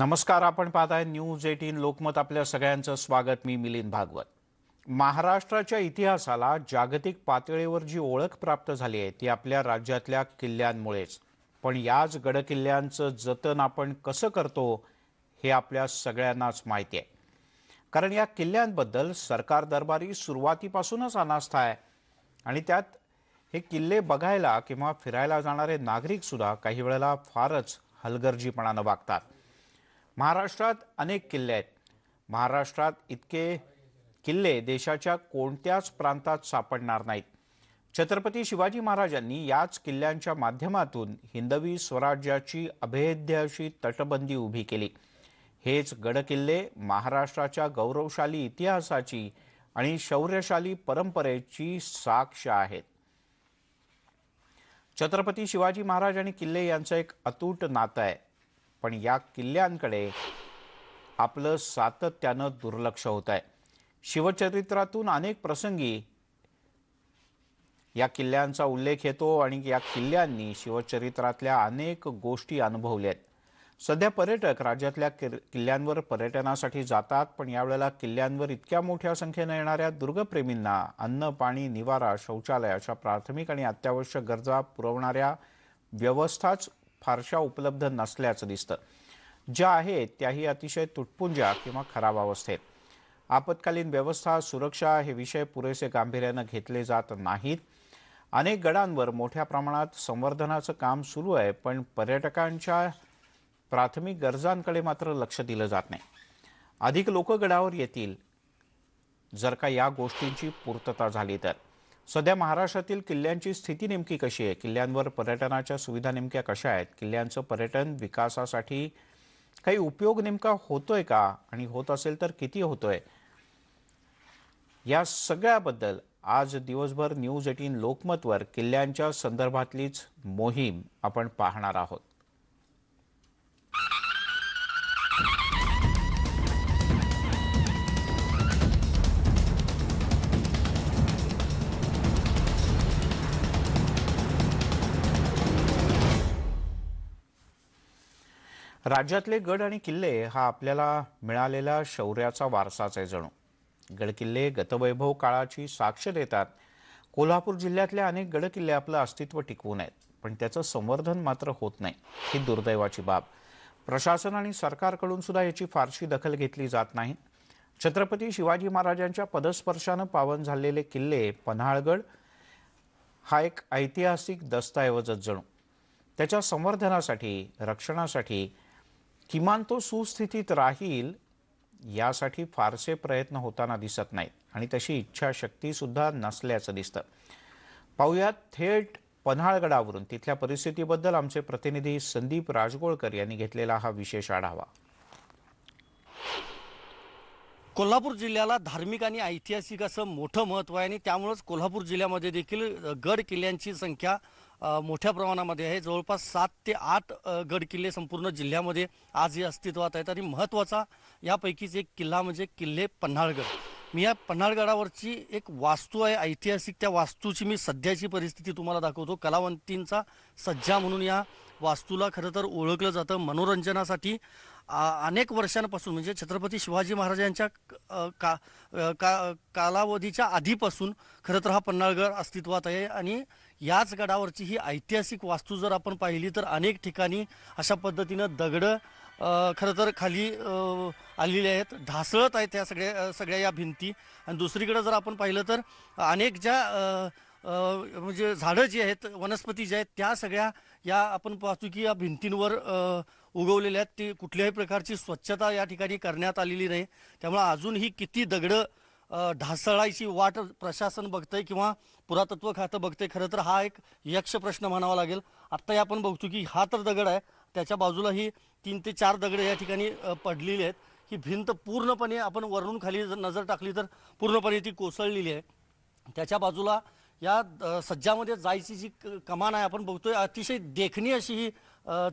नमस्कार. आपण पाहताय न्यूज 18 लोकमत. आपल्या सगळ्यांचं स्वागत. मी मिलिंद भागवत. महाराष्ट्राच्या इतिहासाला जागतिक पातळीवर जी ओळख प्राप्त झाली आहे ती आपल्या राज्यातल्या किल्ल्यांमुळेच. पण याच गडकिल्ल्यांचं जतन आपण कसं करतो हे आपल्या सगळ्यांनाच माहिती आहे. कारण या किल्ल्यांबद्दल सरकार दरबारी सुरुवातीपासूनच अनास्था आहे आणि त्यात हे किल्ले बघायला किंवा फिरायला जाणारे नागरिक सुद्धा काही वेळेला फारच हलगर्जीपणानं वागतात. महाराष्ट्रात अनेक किल्ले आहेत. महाराष्ट्रात इतके किल्ले देशाच्या कोणत्याच प्रांतात सापडणार नाहीत. छत्रपती शिवाजी महाराजांनी याच किल्ल्यांच्या माध्यमातून हिंदवी स्वराज्याची अभेद्य अशी तटबंदी उभी केली. हेच गडकिल्ले महाराष्ट्राच्या गौरवशाली इतिहासाची आणि शौर्यशाली परंपरेची साक्ष आहेत. छत्रपती शिवाजी महाराज आणि किल्ले यांचं एक अतूट नातं आहे. पण या किल्ल्यांकडे आपलं सातत्यानं दुर्लक्ष होत आहे. शिवचरित्रातून अनेक प्रसंगी या किल्ल्यांचा उल्लेख येतो आणि या किल्ल्यांनी शिवचरित्रातल्या अनेक गोष्टी अनुभवल्या आहेत. सध्या पर्यटक राज्यातल्या किल्ल्यांवर पर्यटनासाठी जातात, पण यावेळेला किल्ल्यांवर इतक्या मोठ्या संख्येनं येणाऱ्या दुर्गप्रेमींना अन्न, पाणी, निवारा, शौचालय अशा प्राथमिक आणि अत्यावश्यक गरजा पुरवणाऱ्या व्यवस्थाच फारशा उपलब्ध नसल्याचं दिसतं. ज्या आहेत त्याही अतिशय तुटपुंज्या किंवा खराब अवस्थेत. आपत्कालीन व्यवस्था, सुरक्षा हे विषय पुरेसे गांभीर्यानं घेतले जात नाहीत. अनेक गडांवर मोठ्या प्रमाणात संवर्धनाचं काम सुरू आहे, पण पर्यटकांच्या प्राथमिक गरजांकडे मात्र लक्ष दिलं जात नाही. अधिक लोक गडावर येतील जर का या गोष्टींची पूर्तता झाली तर. सध्या महाराष्ट्रातील किल्ल्यांची स्थिती नेमकी कशी आहे? किल्ल्यांवर पर्यटनाच्या सुविधा नेमक्या कशा आहेत? किल्ल्यांचं पर्यटन विकासासाठी काही उपयोग नेमका होतोय का आणि होत असेल तर किती होतोय? या सगळ्याबद्दल आज दिवसभर न्यूज 18 लोकमतवर किल्ल्यांच्या संदर्भातलीच मोहीम आपण पाहणार आहोत. राज्यातले गड आणि किल्ले हा आपल्याला मिळालेला शौर्याचा वारसाच आहे जणू. गडकिल्ले गतवैभव काळाची साक्ष देतात. कोल्हापूर जिल्ह्यातले अनेक गडकिल्ले आपलं अस्तित्व टिकवून आहेत, पण त्याचं संवर्धन मात्र होत नाही. ही दुर्दैवाची बाब. प्रशासन आणि सरकारकडून सुद्धा याची फारशी दखल घेतली जात नाही. छत्रपती शिवाजी महाराजांच्या पदस्पर्शानं पावन झालेले किल्ले पन्हाळगड हा एक ऐतिहासिक दस्तऐवजच जणू. त्याच्या संवर्धनासाठी, रक्षणासाठी किमान तो सुस्थितीत राहील यासाठी फारसे प्रयत्न होताना दिसत नाहीत आणि तशी इच्छाशक्ती सुद्धा नसल्याचं दिसतं. पाहुयात थेट पन्हाळगडावरून तिथल्या परिस्थितीबद्दल आमचे प्रतिनिधी संदीप राजगोळकर यांनी घेतलेला हा विशेष आढावा. कोल्हापूर जिल्ह्याला धार्मिक आणि ऐतिहासिक असं मोठं महत्त्व आहे आणि त्यामुळेच कोल्हापूर जिल्ह्यामध्ये देखील गड किल्ल्यांची संख्या मोठ्या प्रमाणामध्ये आहे. जवळपास 7 ते 8 गड किल्ले संपूर्ण जिल्ह्यामध्ये आजही अस्तित्वात आहेत आणि महत्त्वाचा यापैकीच एक किल्ला म्हणजे किल्ले पन्हाळगड. मी या पन्हाळगडावरची एक वास्तू आहे ऐतिहासिक, त्या वास्तूची मी सध्याची परिस्थिती तुम्हाला दाखवतो. कलावंतींचा सज्जा म्हणून या वास्तूला खरं तर ओळखलं जातं. मनोरंजनासाठी अनेक वर्षांपासून म्हणजे छत्रपती शिवाजी महाराजांच्या कालावधीच्या आधीपासून खरं तर हा पन्हाळगड अस्तित्वात आहे आणि याच गडावरची ही ऐतिहासिक वास्तू जर आपण पाहिली तर अनेक ठिकाणी अशा पद्धतीनं दगडं खरं तर खाली आलेले आहेत, ढासळत आहेत त्या सगळ्या या भिंती. आणि दुसरीकडे जर आपण पाहिलं तर अनेक ज्या म्हणजे झाडं जी आहेत, वनस्पती ज्या आहेत, त्या सगळ्या या आपण पाहतो की या भिंतींवर उगवलेल्या आहेत. ती कुठल्याही प्रकारची स्वच्छता या ठिकाणी करण्यात आलेली नाही. त्यामुळे अजूनही किती दगडं ढासळायची वाट प्रशासन बघतंय किंवा पुरातत्व खातं बघतंय. खरं तर हा एक यक्ष प्रश्न म्हणावा लागेल. आत्ता आपण बघतो की हा तर दगड आहे, त्याच्या बाजूला ही 3 ते 4 दगड या ठिकाणी पडलेली आहेत. ही भिंत पूर्णपणे आपण वरून खाली जर नजर टाकली तर पूर्णपणे ती कोसळलेली आहे. त्याच्या बाजूला या सज्जामध्ये जायची जी कमान आहे आपण बघतोय, अतिशय देखणी अशी ही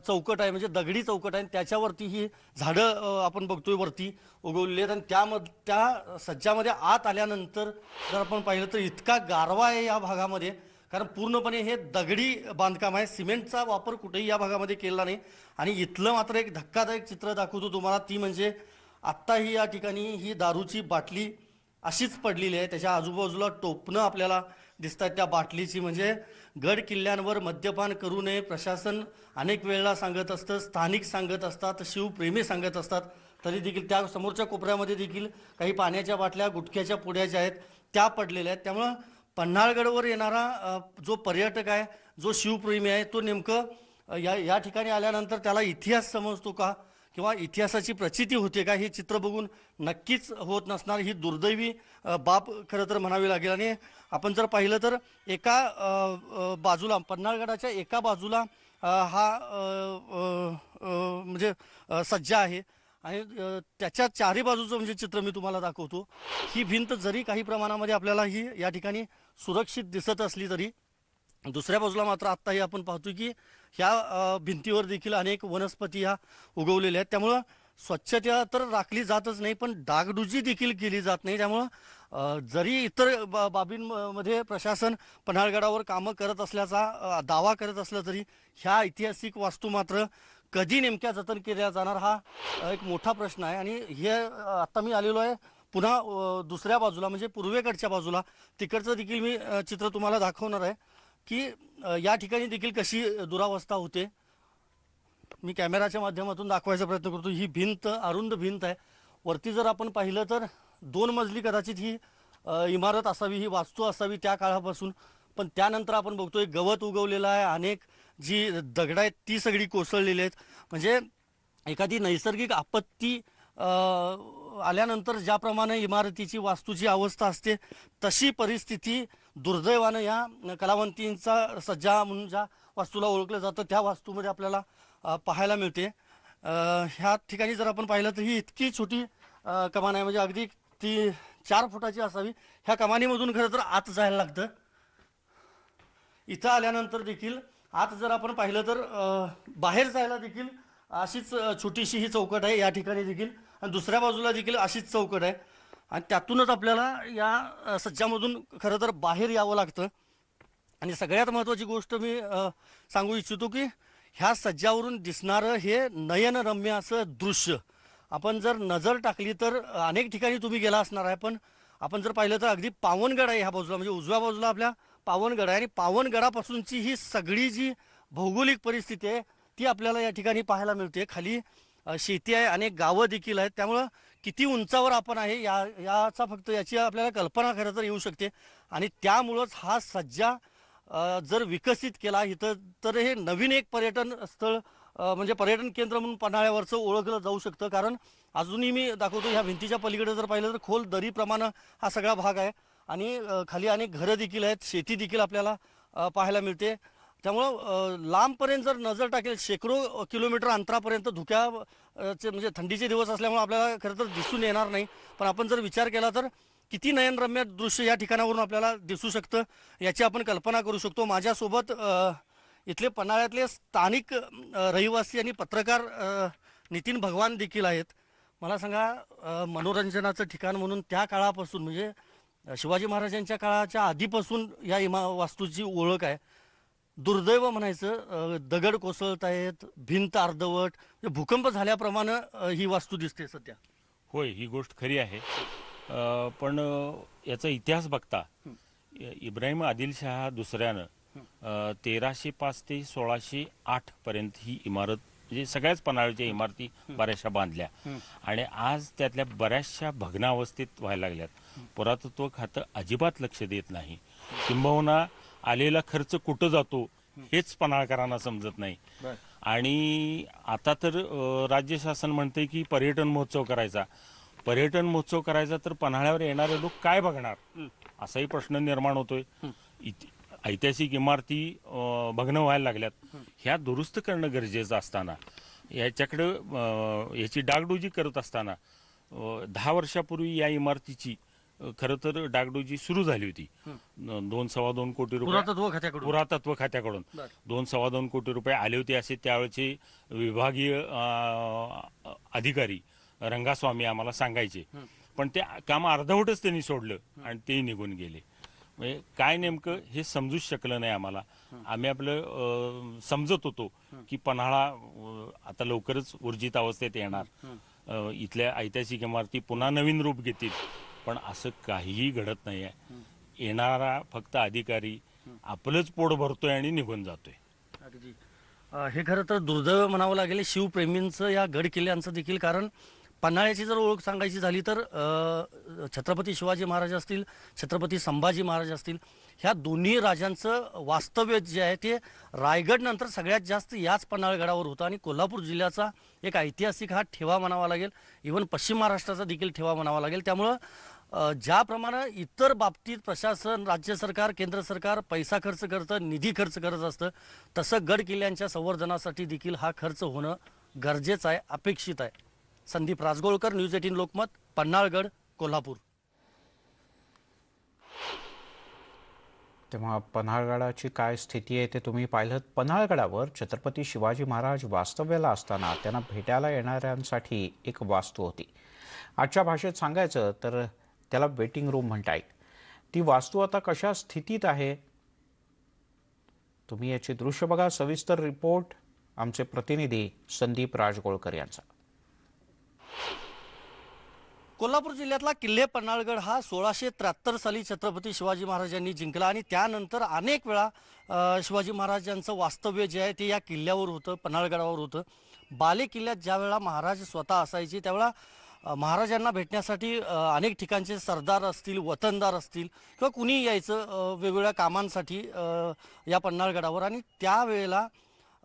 चौकट आहे, म्हणजे दगडी चौकट आहे. त्याच्यावरती ही झाडं आपण बघतोय वरती उगवलेली आहेत. आणि त्या सज्जामध्ये आत आल्यानंतर जर आपण पाहिलं तर इतका गारवा आहे या भागामध्ये कारण पूर्णपणे हे दगडी बांधकाम आहे, सिमेंटचा वापर कुठेही या भागामध्ये केला नाही. आणि इथलं मात्र एक धक्कादायक चित्र दाखवतो तुम्हाला, ती म्हणजे आत्ताही या ठिकाणी ही दारूची बाटली अशीच पडलेली आहे. त्याच्या आजूबाजूला टोपणं आपल्याला दिसतात त्या बाटलीची. म्हणजे गड किल्ल्यांवर मद्यपान करू नये प्रशासन अनेक वेळेला सांगत असतं, स्थानिक सांगत असतात, शिवप्रेमी सांगत असतात, तरी देखील त्या समोरच्या कोपऱ्यामध्ये देखील काही पाण्याच्या बाटल्या, गुटख्याच्या पुड्या ज्या आहेत त्या पडलेल्या आहेत. त्यामुळं पन्हाळगडवर येणारा जो पर्यटक आहे, जो शिवप्रेमी आहे, तो नेमकं या ठिकाणी आल्यानंतर त्याला इतिहास समजतो का किंवा इतिहासाची प्रचिती होते का, हे चित्र बघून नक्कीच होत नसणार. ही दुर्दैवी बाब खरं तर म्हणावी लागेल. आणि आपण जर पाहिलं तर एका बाजूला पन्हाळगडाच्या एका बाजूला म्हणजे सज्जा आहे आणि त्याच्या चारी बाजूचं म्हणजे चित्र मी तुम्हाला दाखवतो. ही भिंत जरी काही प्रमाणामध्ये आपल्याला ही या ठिकाणी सुरक्षित दिसत असली तरी दुसऱ्या बाजूला मात्र आत्ताही आपण पाहतो की ह्या भिंतीवर देखील अनेक वनस्पती ह्या उगवलेल्या आहेत. त्यामुळं स्वच्छता तर राखली जातच नाही, पण डागडुजी देखील केली जात नाही. त्यामुळं जरी इतर बाबींमध्ये प्रशासन पन्हाळगडावर कामं करत असल्याचा दावा करत असला तरी ह्या ऐतिहासिक वास्तू मात्र कधी नेमक्या जतन केल्या जाणार हा एक मोठा प्रश्न आहे. आणि हे आता मी आलेलो आहे पुन्हा दुसऱ्या बाजूला म्हणजे पूर्वेकडच्या बाजूला, तिकडचं देखील मी चित्र तुम्हाला दाखवणार आहे की या ठिकाणी देखील कशी दुरावस्था होते. मी कॅमेराच्या माध्यमातून दाखवायचा प्रयत्न करतो. ही भिंत अरुंद भिंत आहे. वरती जर आपण पाहिलं तर 2 मजली कदाचित ही इमारत असावी, ही वास्तू असावी त्या काळापासून. पण त्यानंतर आपण बघतोय गवत उगवलेलं आहे, अनेक जी दगड आहेत ती सगळी कोसळलेली आहेत. म्हणजे एखादी नैसर्गिक आपत्ती आल्यानंतर ज्याप्रमाणे इमारतीची वास्तूची अवस्था असते तशी परिस्थिती दुर्दैवानं या कलावंतींचा सज्जा म्हणून ज्या वास्तूला ओळखलं जातं त्या वास्तूमध्ये आपल्याला पाहायला मिळते. ह्या ठिकाणी जर आपण पाहिलं तर ही इतकी छोटी कमान आहे, म्हणजे अगदी ती 4 फुटाची असावी. ह्या कमानीमधून खरं तर आत जायला लागतं. इथं आल्यानंतर देखील आत जर आपण पाहिलं तर बाहेर जायला देखील अशीच छोटीशी ही चौकट आहे या ठिकाणी देखील, आणि दुसऱ्या बाजूला देखील अशीच चौकट आहे. आणि त्यातूनच आपल्याला या सज्जामधून खरं तर बाहेर यावं लागतं. आणि सगळ्यात महत्त्वाची गोष्ट मी सांगू इच्छितो की ह्या सज्जावरून दिसणारं हे नयनरम्य असं दृश्य आपण जर नजर टाकली तर अनेक ठिकाणी तुम्ही गेला असणार आहे, पण आपण जर पाहिलं तर अगदी पावनगड आहे ह्या बाजूला, म्हणजे उजव्या बाजूला आपल्या पावनगड आहे. आणि पावनगडापासूनची ही सगळी जी भौगोलिक परिस्थिती आहे ती आपल्याला या ठिकाणी पाहायला मिळते. खाली शेती आहे, अनेक गावं देखील आहेत. त्यामुळं किती उंचावर आपण आहे याचा फक्त याची आपल्याला कल्पना खरं तर येऊ शकते. आणि त्यामुळंच हा सज्जा जर विकसित केला इथं तर हे नवीन एक पर्यटन स्थळ म्हणजे पर्यटन केंद्र म्हणून पन्हाळ्यावरचं ओळखलं जाऊ शकतं. कारण अजूनही मी दाखवतो ह्या भिंतीच्या पलीकडे जर पाहिलं तर खोल दरीप्रमाणे हा सगळा भाग आहे आणि खाली अनेक घरं देखील आहेत, शेती देखील आपल्याला पाहायला मिळते. त्यामुळं लांबपर्यंत जर नजर टाकेल शेकडो किलोमीटर अंतरापर्यंत धुक्याचे म्हणजे थंडीचे दिवस असल्यामुळे आपल्याला खरं तर दिसून येणार नाही, पण आपण जर विचार केला तर किती नयनरम्य दृश्य या ठिकाणावरून आपल्याला दिसू शकतं याची आपण कल्पना करू शकतो. माझ्यासोबत इथले पन्हाळ्यातले स्थानिक रहिवासी आणि पत्रकार नितीन भगवान देखील आहेत. मला सांगा, मनोरंजनाचं ठिकाण म्हणून त्या काळापासून म्हणजे शिवाजी महाराजांच्या काळाच्या आधीपासून या वास्तूची ओळख आहे. दुर्दैव म्हणायचं, दगड कोसळत आहेत, भिंत अर्धवट, भूकंप झाल्याप्रमाणे ही वास्तू दिसते सध्या. होय, ही गोष्ट खरी आहे. पण याचा इतिहास बघता इब्राहिम आदिलशहा दुसऱ्यानं 1305 ते 1608 पर्यंत ही इमारत म्हणजे सगळ्याच पन्हाळ्याच्या इमारती बऱ्याचशा बांधल्या आणि आज त्यातल्या बऱ्याचशा भग्नावस्थेत व्हायला लागल्यात. पुरातत्व खातं अजिबात लक्ष देत नाही. किंबहुना आलेला खर्च कुठं जातो हेच पन्हाळकरांना समजत नाही. आणि आता तर राज्य शासन म्हणते की पर्यटन महोत्सव करायचा. पर्यटन महोत्सव करायचा तर पन्हाळ्यावर येणारे लोक काय बघणार असाही प्रश्न निर्माण होतोय. ऐतिहासिक इमारती भग्न व्हायला लागल्यात, ह्या दुरुस्त करणं गरजेचं असताना याची डागडुजी करत असताना 10 वर्षापूर्वी या इमारतीची खरं तर डागडुजी सुरू झाली होती. 2-2.25 कोटी रुपये पुरातत्व खात्याकडून 2-2.25 कोटी रुपये आले होते असे त्यावेळेचे विभागीय अधिकारी रंगास्वामी आम्हाला सांगायचे. पण ते काम अर्धवटच त्यांनी सोडलं आणि ते निघून गेले. म्हणजे काय नेमकं हे समजूच शकलं नाही आम्हाला. आम्ही आपलं समजत होतो की पन्हाळा आता लवकरच ऊर्जित अवस्थेत येणार, इथल्या ऐतिहासिक इमारती पुन्हा नवीन रूप घेतील, पण असं काहीही घडत नाही आहे. येणारा फक्त अधिकारी आपलंच पोट भरतोय आणि निघून जातोय. अगदी हे खरं तर दुर्दैव म्हणावं लागेल शिवप्रेमींचं, या गड किल्ल्यांचं देखील. कारण पन्हाळ्याची जर ओळख सांगायची झाली तर छत्रपती शिवाजी महाराज असतील, छत्रपती संभाजी महाराज असतील, ह्या दोन्ही राजांचं वास्तव्य जे आहे ते रायगड नंतर सगळ्यात जास्त याच पन्हाळगडावर होतं. आणि कोल्हापूर जिल्ह्याचा एक ऐतिहासिक हा ठेवा म्हणावा लागेल, इव्हन पश्चिम महाराष्ट्राचा देखील ठेवा म्हणावा लागेल. त्यामुळं ज्याप्रमाणे इतर बाबतीत प्रशासन, राज्य सरकार, केंद्र सरकार पैसा खर्च करतं, निधी खर्च करत असतं, तसं गड किल्ल्यांच्या संवर्धनासाठी देखील हा खर्च होणं गरजेचं आहे, अपेक्षित आहे. संदीप राजगोळकर, न्यूज 18 लोकमत, पन्हाळगड, कोल्हापूर. तेव्हा पन्हाळगडाची काय स्थिती आहे ते तुम्ही पाहिलं. पन्हाळगडावर छत्रपती शिवाजी महाराज वास्तव्याला असताना त्यांना भेटायला येणाऱ्यांसाठी एक वास्तू होती. आजच्या भाषेत सांगायचं तर त्याला वेटिंग रूम म्हणता येईल. ती वास्तू आता कशा स्थितीत आहे तुम्ही याची दृश्य बघा. सविस्तर रिपोर्ट आमचे प्रतिनिधी संदीप राजगोळकर यांचा. कोल्हापूर जिल्ह्यातला किल्ले पन्हाळगड हा 1673 साली छत्रपती शिवाजी महाराजांनी जिंकला आणि त्यानंतर अनेक वेळा शिवाजी महाराजांचं वास्तव्य जे आहे ते या किल्ल्यावर होतं, पन्हाळगडावर होतं. बाले किल्ल्यात ज्या वेळा महाराज स्वतः असायचे त्यावेळा महाराजांना भेटण्यासाठी अनेक ठिकाणचे सरदार असतील, वतनदार असतील किंवा कुणी यायचं वेगवेगळ्या कामांसाठी या पन्हाळगडावर. आणि त्यावेळेला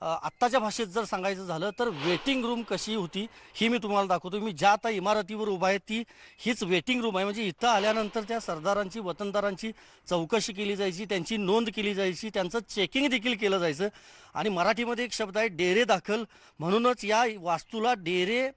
आत्ताच्या भाषेत जर सांगायचं झालं तर वेटिंग रूम कशी होती ही मी तुम्हाला दाखवतो. मी ज्या आता इमारतीवर उभा आहे ती हीच वेटिंग रूम आहे. म्हणजे इथं आल्यानंतर त्या सरदारांची, वतनदारांची चौकशी केली जायची, त्यांची नोंद केली जायची, त्यांचं चेकिंग देखील केलं जायचं. आणि मराठीमध्ये एक शब्द आहे डेरे दाखल, म्हणूनच या वास्तूला डेरे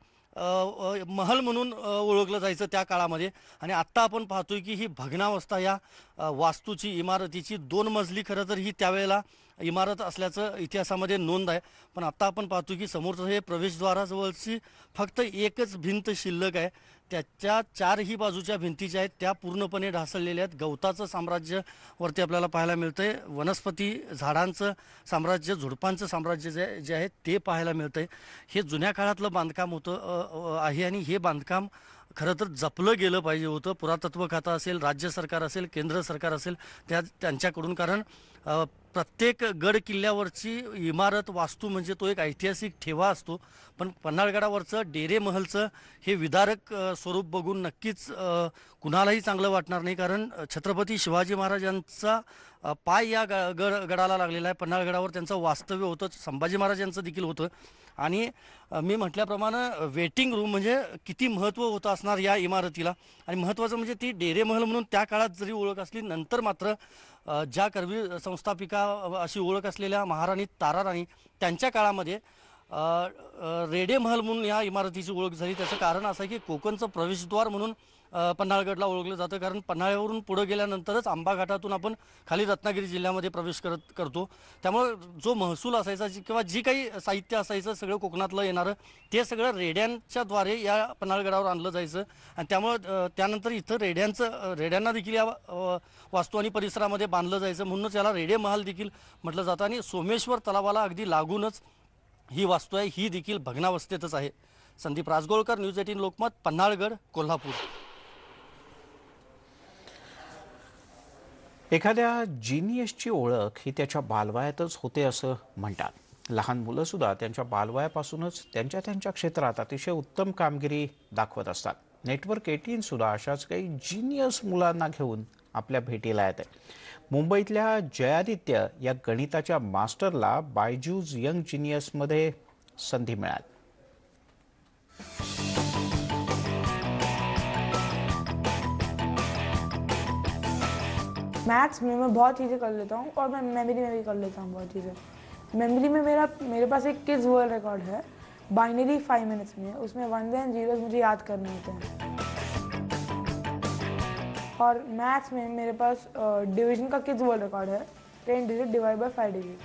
महल म्हणून ओळखलं जायचं त्या काळामध्ये. आणि आत्ता आपण पाहतोय की ही भग्नावस्था या वास्तूची, इमारतीची 2 मजली खरं तर ही त्यावेळेला इमारत असल्याचं इतिहासामध्ये नोंद आहे. पण आत्ता आपण पाहतो की समोरचं हे प्रवेशद्वाराजवळची फक्त एकच भिंत शिल्लक आहे. त्याच्या 4ही बाजूच्या भिंती ज्या आहेत त्या पूर्णपणे ढासळलेल्या आहेत. गवताचं साम्राज्य वरती आपल्याला पाहायला मिळतंय, वनस्पती झाडांचं साम्राज्य, झुडपांचं साम्राज्य जे आहे ते पाहायला मिळतंय. हे जुन्या काळातलं बांधकाम होतं आहे आणि हे बांधकाम खरं तर जपलं गेलं पाहिजे होतं. पुरातत्व खातं असेल, राज्य सरकार असेल, केंद्र सरकार असेल त्यांच्याकडून. कारण प्रत्येक गड किल्ल्यावरची इमारत, वास्तू म्हणजे तो एक ऐतिहासिक ठेवा असतो. पण पन्हाळगडावरचं डेरे महलचं हे विदारक स्वरूप बघून नक्कीच कुणालाही चांगलं वाटणार नाही. कारण छत्रपती शिवाजी महाराजांचा पाय या गडाला लागलेला आहे. पन्हाळगडावर त्यांचं वास्तव्य होतं, संभाजी महाराजांचं देखील होतं. आणि मी म्हटल्याप्रमाणे वेटिंग रूम म्हणजे किती महत्त्व होतं असणार या इमारतीला. आणि महत्त्वाचं म्हणजे ती डेरे महल म्हणून त्या काळात जरी ओळख असली, नंतर मात्र ज्या करवी संस्थापिका अशी ओळख असलेल्या महाराणी ताराराणी त्यांच्या काळामध्ये रेडे महल म्हणून या इमारतीची ओळख झाली. त्याचं कारण असं आहे की कोकणचं प्रवेशद्वार म्हणून पन्हाळगडला ओळखलं जातं. कारण पन्हाळ्यावरून पुढे गेल्यानंतरच आंबा घाटातून आपण खाली रत्नागिरी जिल्ह्यामध्ये प्रवेश करतो. त्यामुळे जो महसूल असायचा किंवा जी काही साहित्य असायचं सगळं कोकणातलं येणारं ते सगळं रेड्यांच्याद्वारे या पन्हाळगडावर आणलं जायचं. आणि त्यामुळं त्यानंतर इथं रेड्यांना देखील या वास्तू आणि परिसरामध्ये बांधलं जायचं. म्हणूनच याला रेडे महल देखील म्हटलं जातं. आणि सोमेश्वर तलावाला अगदी लागूनच ही वास्तू आहे, ही देखील भग्नावस्थेतच आहे. संदीप राजगोळकर, न्यूज 18 लोकमत, पन्हाळगड, कोल्हापूर. एखाद्या जिनियसची ओळख ही त्याच्या बालवयातच होते असं म्हणतात. लहान मुलंसुद्धा त्यांच्या बालवयापासूनच त्यांच्या क्षेत्रात अतिशय उत्तम कामगिरी दाखवत असतात. नेटवर्क 18 सुद्धा अशाच काही जिनियस मुलांना घेऊन आपल्या भेटीला येते. मुंबईतल्या जयादित्य या गणिताच्या मास्टरला बायजूज यंग जिनियसमध्ये संधी मिळाली. मैथ्स में मैं बहुत चीज़ें कर लेता हूँ और मैं मेमोरी में भी कर लेता हूँ बहुत चीज़ें. मेमोरी में मेरे पास एक किड्स वर्ल्ड रिकॉर्ड है बाइनरी 5 मिनट्स में. उसमें 1s and 0s मुझे याद करने होते हैं. और मैथ्स में मेरे पास डिवीजन का किड्स वर्ल्ड रिकॉर्ड है 10 digit divide by 5 digit.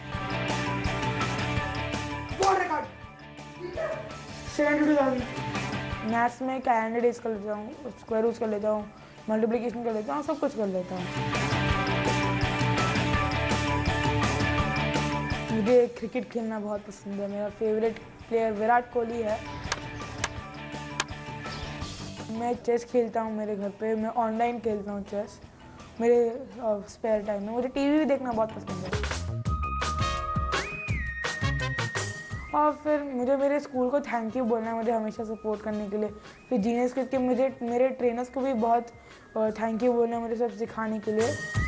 Maths में कैलेंडर डेज कर लेता हूँ, स्क्वायर रूट्स कर लेता हूँ, मल्टीप्लिकेशन कर लेता हूँ, सब कुछ कर लेता हूँ. मुझे क्रिकेट खेलना बहुत पसंद है। मेरा फेवरेट प्लेयर विराट कोहली है। मैं चेस खेलता हूँ मेरे घर पे, मैं ऑनलाइन खेलता हूँ चेस मेरे स्पेयर टाइम में। मुझे टीवी भी देखना बहुत पसंद है। और फिर मुझे मेरे स्कूल को थैंक यू बोलना है, मुझे हमेशा सपोर्ट करने के लिए। फिर जीनियस किड के मुझे मेरे ट्रेनर्स को भी बहुत थैंक यू बोलना है, मुझे सब सिखाने के लिए।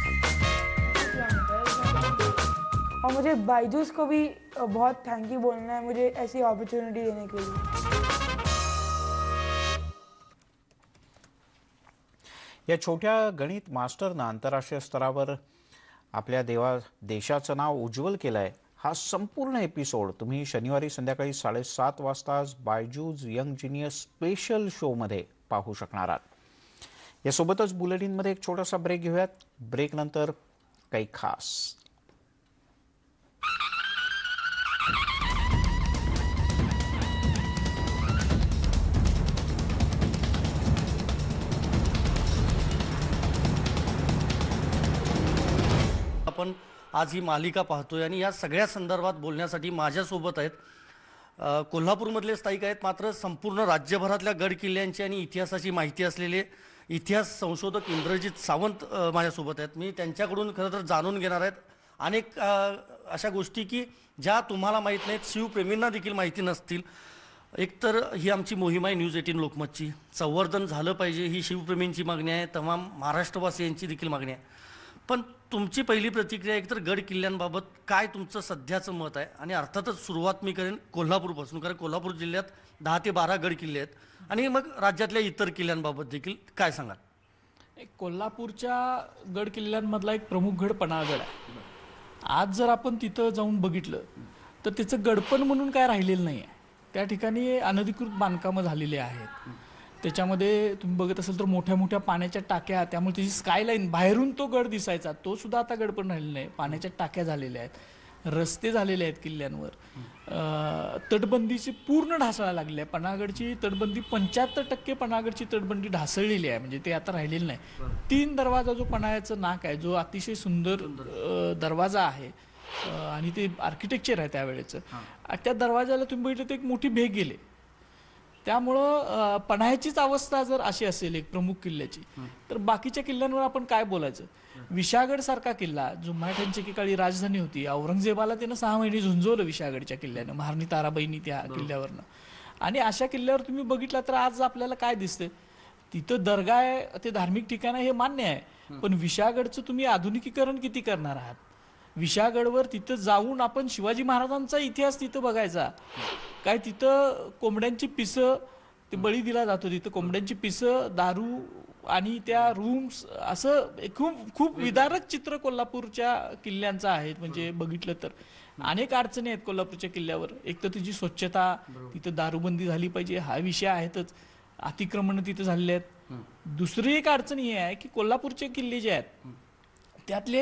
और मुझे बायजूस को भी बहुत थैंक यू बोलना है, मुझे ऐसी अपॉर्चुनिटी देने के लिए। या छोट्या गणित मास्टरनं आंतरराष्ट्रीय स्तरावर आपल्या देशाचं नाव उज्ज्वल केलं आहे। हा संपूर्ण एपिसोड तुम्ही शनिवारी संध्याकाळी 7:30 वाजता बायजूज यंग जिनियस स्पेशल शोमध्ये पाहू शकणार आहात। यासोबतच बुलेटिनमध्ये एक छोटासा ब्रेक घेऊयात। ब्रेकनंतर काही खास। आपण आज ही मालिका पाहतोय आणि या सगळ्या संदर्भात बोलण्यासाठी माझ्यासोबत आहेत कोल्हापूरमधले स्थायिक आहेत, मात्र संपूर्ण राज्यभरातल्या गड किल्ल्यांची आणि इतिहासाची माहिती असलेले इतिहास संशोधक इंद्रजित सावंत माझ्यासोबत आहेत। मी त्यांच्याकडून खरं तर जाणून घेणार आहेत अनेक अशा गोष्टी की ज्या तुम्हाला माहीत नाहीत, शिवप्रेमींना देखील माहिती नसतील। एकतर ही आमची मोहीम आहे न्यूज 18 लोकमतची, संवर्धन झालं पाहिजे ही शिवप्रेमींची मागणी आहे, तमाम महाराष्ट्रवासियांची देखील मागणी आहे। पण तुमची पहिली प्रतिक्रिया एकतर गड किल्ल्यांबाबत काय तुमचं सध्याचं मत आहे, आणि अर्थातच सुरुवात मी करेन कोल्हापूरपासून, कारण कोल्हापूर जिल्ह्यात 10 ते 12 गड किल्ले आहेत, आणि मग राज्यातल्या इतर किल्ल्यांबाबत देखील काय सांगाल? कोल्हापूरच्या गड किल्ल्यांमधला एक प्रमुख गड पन्हाळगड आहे। आज जर आपण तिथं जाऊन बघितलं तर त्याचं गडपण म्हणून काय राहिलेलं नाही आहे। त्या ठिकाणी अनधिकृत बांधकामं झालेली आहेत। त्याच्यामध्ये तुम्ही बघत असाल तर मोठ्या मोठ्या पाण्याच्या टाक्या, त्यामुळे त्याची स्कायलाईन बाहेरून तो गड दिसायचा, तो सुद्धा आता गडपण राहिलेला नाही। पाण्याच्या टाक्या झालेल्या आहेत, रस्ते झालेले आहेत किल्ल्यांवर, तटबंदीची पूर्ण ढासळायला लागली आहे। पन्हाळगडची तटबंदी 75% पन्हाळगडची तटबंदी ढासळलेली आहे, म्हणजे ते आता राहिलेलं नाही। 3 दरवाजा जो पन्हाळ्याचं नाक आहे, जो अतिशय सुंदर दरवाजा आहे आणि ते आर्किटेक्चर आहे त्यावेळेचं, त्या दरवाजाला तुम्ही बघितलं तर एक मोठी भेग गेली। त्यामुळं पन्हाळ्याचीच अवस्था जर अशी असेल एक प्रमुख किल्ल्याची, तर बाकीच्या किल्ल्यांवर आपण काय बोलायचं? विशाळगड सारखा किल्ला जो मराठ्यांची एकेकाळी राजधानी होती, औरंगजेबाला त्यानं 6 महिने झुंजवलं विशाळगडच्या किल्ल्यानं, महाराणी ताराबाईंनी त्या किल्ल्यावरनं। आणि अशा किल्ल्यावर तुम्ही बघितला तर आज आपल्याला काय दिसतंय? तिथं दर्गा आहे, ते धार्मिक ठिकाण आहे, हे मान्य आहे, पण विशाळगडचं तुम्ही आधुनिकीकरण किती करणार आहात? विशाळगडवर तिथं जाऊन आपण शिवाजी महाराजांचा इतिहास तिथं बघायचा काय? तिथं कोंबड्यांची पिसं ते बळी दिला जातो, तिथं कोंबड्यांची पिसं, दारू आणि त्या रूम्स, असं खूप खूप विदारक चित्र कोल्हापूरच्या किल्ल्यांचं आहे। म्हणजे बघितलं तर अनेक अडचणी आहेत कोल्हापूरच्या किल्ल्यावर। एक तर तिची स्वच्छता, तिथं दारूबंदी झाली पाहिजे हा विषय आहेतच, अतिक्रमण तिथं झालेले आहेत। दुसरी एक अडचण ही आहे की कोल्हापूरचे किल्ले जे आहेत त्यातले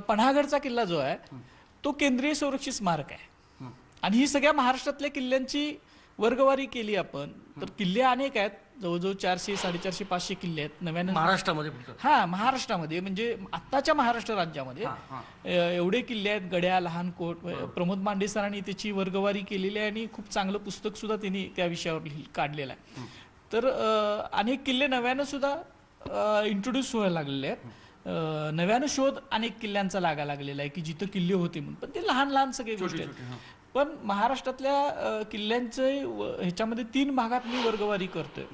पन्हाळगडचा किल्ला जो आहे तो केंद्रीय संरक्षित स्मारक आहे, आणि ही सगळ्या महाराष्ट्रातल्या किल्ल्यांची वर्गवारी केली आपण तर किल्ले अनेक आहेत, जवळजवळ 400, 450, 500 किल्ले आहेत नव्यानं महाराष्ट्रामध्ये। महाराष्ट्रामध्ये म्हणजे आत्ताच्या महाराष्ट्र राज्यामध्ये एवढे किल्ले आहेत। गड्या, लहानकोट, प्रमोद मांडे सरांनी त्याची वर्गवारी केलेली आहे आणि खूप चांगलं पुस्तक सुद्धा त्यांनी त्या विषयावर काढलेलं आहे। तर अनेक किल्ले नव्यानं सुद्धा इंट्रोड्यूस व्हायला लागलेले आहेत। नव्यानं शोध अनेक किल्ल्यांचा लागायला लागलेला आहे की जिथं किल्ले होते म्हणून, पण ते लहान लहान सगळे गोष्टी आहेत। पण महाराष्ट्रातल्या किल्ल्यांचे ह्याच्यामध्ये 3 भागात मी वर्गवारी करतोय।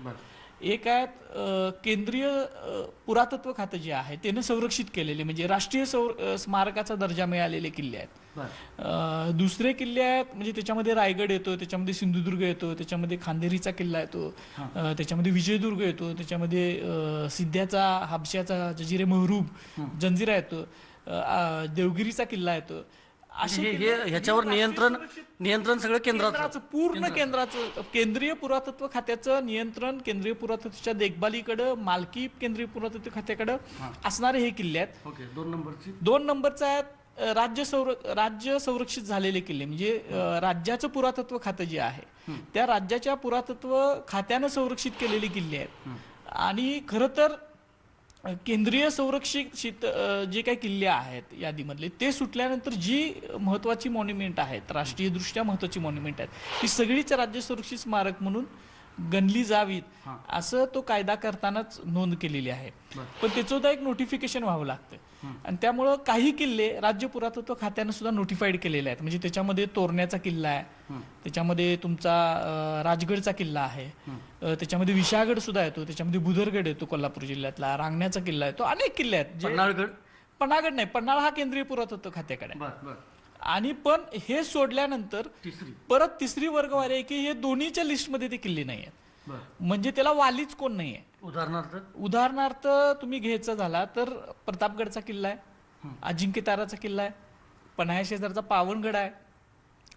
एक आहे केंद्रीय पुरातत्व खातं जे आहे त्यानं संरक्षित केलेले, म्हणजे राष्ट्रीय स्मारकाचा दर्जा मिळालेले किल्ले आहेत। दुसरे किल्ले आहेत म्हणजे त्याच्यामध्ये रायगड येतो, त्याच्यामध्ये सिंधुदुर्ग येतो, त्याच्यामध्ये खांदेरीचा किल्ला येतो, त्याच्यामध्ये विजयदुर्ग येतो, त्याच्यामध्ये सिद्ध्याचा, हाबश्याचा, जजिरे महरूब, जंजिरा येतो, देवगिरीचा किल्ला येतो। ह्याच्यावर नियंत्रण सगळं केंद्राचं, पूर्ण केंद्राचं, केंद्रीय पुरातत्व खात्याचं नियंत्रण, केंद्रीय पुरातत्वच्या देखभालीकडे, मालकी केंद्रीय पुरातत्व खात्याकडे असणारे हे किल्ले आहेत। 2 नंबरचा आहेत राज्य संरक्षित झालेले किल्ले, म्हणजे राज्याचं पुरातत्व खातं जे आहे त्या राज्याच्या पुरातत्व खात्यानं संरक्षित केलेले किल्ले आहेत। आणि खरं तर केंद्रीय संरक्षित जे काही किल्ले आहेत यादीमधले ते सुटल्यानंतर जी महत्त्वाची मॉन्युमेंट आहेत, राष्ट्रीयदृष्ट्या महत्त्वाची मॉन्युमेंट आहेत, ती सगळीच राज्य सुरक्षित स्मारक म्हणून गणली जावीत असं तो कायदा करतानाच नोंद केलेली आहे. पण त्याचं सुद्धा एक नोटिफिकेशन व्हावं लागतं आणि त्यामुळं काही किल्ले राज्य पुरातत्व खात्यानं सुद्धा नोटिफाईड केलेले आहेत. म्हणजे त्याच्यामध्ये तोरण्याचा किल्ला आहे, त्याच्यामध्ये तुमचा राजगडचा किल्ला आहे, त्याच्यामध्ये विशाळगड सुद्धा येतो, त्याच्यामध्ये बुदरगड येतो कोल्हापूर जिल्ह्यातला, रांगण्याचा किल्ला येतो, अनेक किल्ले आहेत. जे पन्हाळगड नाही, पन्हाळ हा केंद्रीय पुरातत्व खात्याकडे आहे. आणि पण हे सोडल्यानंतर परत तिसरी वर्गवारी आहे की हे दोन्हीच्या लिस्टमध्ये ते किल्ले नाही आहेत. म्हणजे त्याला वालीच कोण नाही आहे. उदाहरणार्थ तुम्ही घ्यायचा झाला तर प्रतापगडचा किल्ला आहे, अजिंक्यताराचा किल्ला आहे, पन्हाळ्या शेजारचा पावनगड आहे.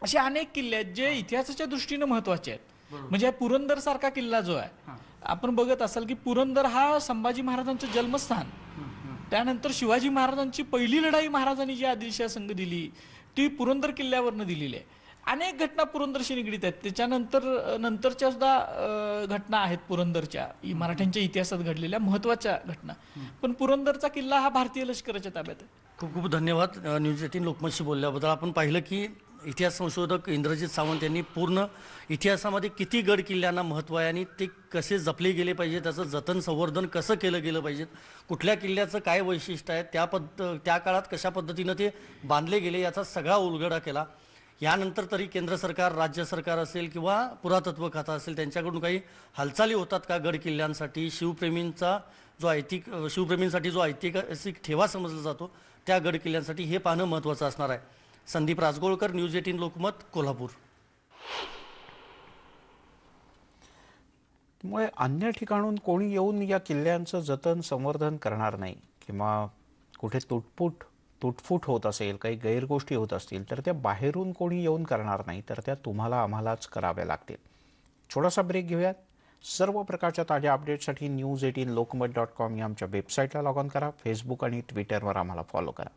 असे अनेक किल्ले आहेत जे इतिहासाच्या दृष्टीने महत्वाचे आहेत. म्हणजे पुरंदर सारखा किल्ला जो आहे, आपण बघत असाल की पुरंदर हा संभाजी महाराजांचं जन्मस्थान, त्यानंतर शिवाजी महाराजांची पहिली लढाई महाराजांनी जी आदिलशाह संघ दिली ती पुरंदर किल्ल्यावरनं दिलेली आहे. अनेक घटना पुरंदरशी निगडीत आहेत. त्याच्यानंतर नंतरच्या सुद्धा घटना आहेत पुरंदरच्या, मराठ्यांच्या इतिहासात घडलेल्या महत्वाच्या घटना. पण पुरंदरचा किल्ला हा भारतीय लष्कराच्या ताब्यात आहे. खूप खूप धन्यवाद न्यूज 18 लोकमतशी बोलल्याबद्दल. आपण पाहिलं की इतिहास संशोधक इंद्रजित सावंत यांनी पूर्ण इतिहासामध्ये किती गड किल्ल्यांना महत्त्व आहे आणि ते कसे जपले गेले पाहिजे, त्याचं जतन संवर्धन कसं केलं गेलं पाहिजे, कुठल्या किल्ल्याचं काय वैशिष्ट्य आहे, त्या काळात कशा पद्धतीनं ते बांधले गेले याचा सगळा उलगडा केला. यानंतर तरी केंद्र सरकार, राज्य सरकार असेल किंवा पुरातत्व खातं असेल त्यांच्याकडून काही हालचाली होतात का गड किल्ल्यांसाठी? शिवप्रेमींसाठी जो ऐतिहासिक ठेवा समजला जातो त्या गड किल्ल्यांसाठी हे पाहणं महत्त्वाचं असणार आहे. संदीप राजगोळकर, न्यूज 18 लोकमत, कोल्हापूर. त्यामुळे अन्य ठिकाणून कोणी येऊन या किल्ल्यांचं जतन संवर्धन करणार नाही किंवा कुठे तुटफूट होत असेल, काही गैरगोष्टी होत असतील तर त्या बाहेरून कोणी येऊन करणार नाही, तर त्या तुम्हाला आम्हालाच कराव्या लागतील. छोटासा ब्रेक घेऊयात. सर्व प्रकारच्या ताज्या अपडेट्ससाठी news18lokmat.com या आमच्या वेबसाईटला लॉग ऑन करा. फेसबुक आणि ट्विटरवर आम्हाला फॉलो करा.